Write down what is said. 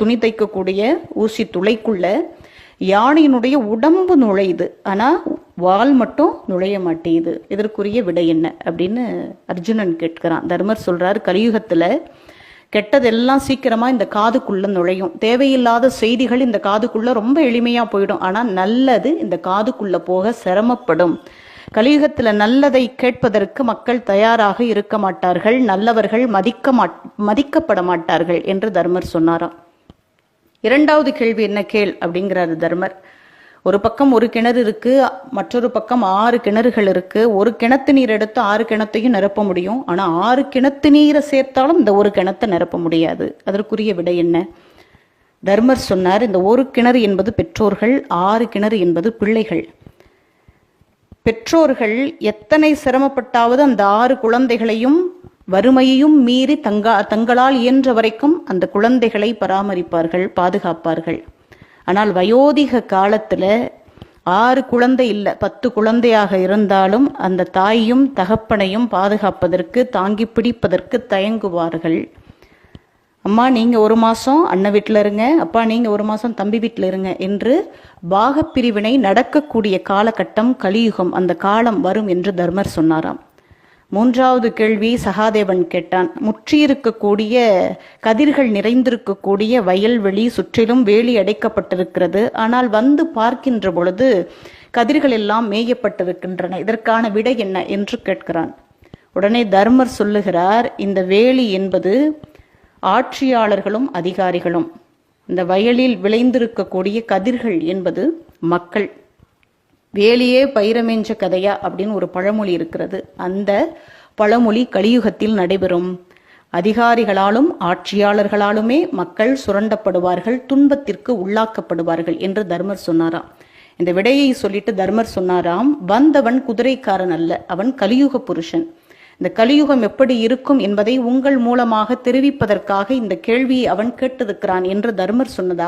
துணி தைக்கக்கூடிய ஊசி துளைக்குள்ள யானையினுடைய உடம்பு நுழையுது, ஆனா வால் மட்டும் நுழைய மாட்டேங்குது. இதற்குரிய விடை என்ன அப்படின்னு அர்ஜுனன் கேட்கிறான். தர்மர் சொல்றாரு, கலியுகத்துல கெட்டதெல்லாம் சீக்கிரமா இந்த காதுக்குள்ள நுழையும். தேவையில்லாத செய்திகள் இந்த காதுக்குள்ள ரொம்ப எளிமையா போயிடும். ஆனா நல்லது இந்த காதுக்குள்ள போக சிரமப்படும். கலியுகத்துல நல்லதை கேட்பதற்கு மக்கள் தயாராக இருக்க மாட்டார்கள், நல்லவர்கள் மதிக்கப்பட மாட்டார்கள் என்று தர்மர் சொன்னாராம். இரண்டாவது கேள்வி என்ன கேள் அப்படிங்கிறாரு தர்மர். ஒரு பக்கம் ஒரு கிணறு இருக்கு, மற்றொரு பக்கம் 6 கிணறுகள் இருக்கு. ஒரு கிணத்து நீர் எடுத்து 6 கிணத்தையும் நிரப்ப முடியும். ஆனா 6 கிணத்து நீரை சேர்த்தாலும் இந்த ஒரு கிணத்தை நிரப்ப முடியாது. அதற்குரிய விடை என்ன? தர்மர் சொன்னார், இந்த ஒரு கிணறு என்பது பெற்றோர்கள், 6 கிணறு என்பது பிள்ளைகள். பெற்றோர்கள் எத்தனை சிரமப்பட்டாவது அந்த 6 குழந்தைகளையும் வறுமையையும் மீறி தங்களால் இயன்ற வரைக்கும் அந்த குழந்தைகளை பராமரிப்பார்கள், பாதுகாப்பார்கள். ஆனால் வயோதிக காலத்துல 6 குழந்தை இல்லை 10 குழந்தையாக இருந்தாலும் அந்த தாயையும் தகப்பனையும் பாதுகாப்பதற்கு, தாங்கி பிடிப்பதற்கு தயங்குவார்கள். அம்மா நீங்க 1 மாசம் அண்ணன் வீட்டில் இருங்க, அப்பா நீங்க 1 மாசம் தம்பி வீட்டில் இருங்க என்று பாகப்பிரிவினை நடக்கக்கூடிய காலகட்டம் கலியுகம். அந்த காலம் வரும் என்று தர்மர் சொன்னாராம். மூன்றாவது கேள்வி சகாதேவன் கேட்டான். முற்றியிருக்கக்கூடிய கதிர்கள் நிறைந்திருக்கக்கூடிய வயல்வெளி சுற்றிலும் வேலி அடைக்கப்பட்டிருக்கிறது. ஆனால் வந்து பார்க்கின்ற பொழுது கதிர்கள் எல்லாம் மேயப்பட்டிருக்கின்றன. இதற்கான விடை என்ன என்று கேட்கிறான். உடனே தர்மர் சொல்லுகிறார், இந்த வேலி என்பது ஆட்சியாளர்களும் அதிகாரிகளும், இந்த வயலில் விளைந்திருக்கக்கூடிய கதிர்கள் என்பது மக்கள். வேலியே பயிரமேஞ்ச கதையா அப்படின்னு ஒரு பழமொழி இருக்கிறது. அந்த பழமொழி கலியுகத்தில் நடைபெறும். அதிகாரிகளாலும் ஆட்சியாளர்களாலுமே மக்கள் சுரண்டப்படுவார்கள், துன்பத்திற்கு உள்ளாக்கப்படுவார்கள் என்று தர்மர் சொன்னாராம். இந்த விடையை சொல்லிட்டு தர்மர் சொன்னாராம், வந்தவன் குதிரைக்காரன் அல்ல, அவன் கலியுக புருஷன். இந்த கலியுகம் எப்படி இருக்கும் என்பதை உங்கள் மூலமாக தெரிவிப்பதற்காக இந்த கேள்வியை அவன் கேட்டிருக்கிறான் என்று தர்மர் சொன்னதா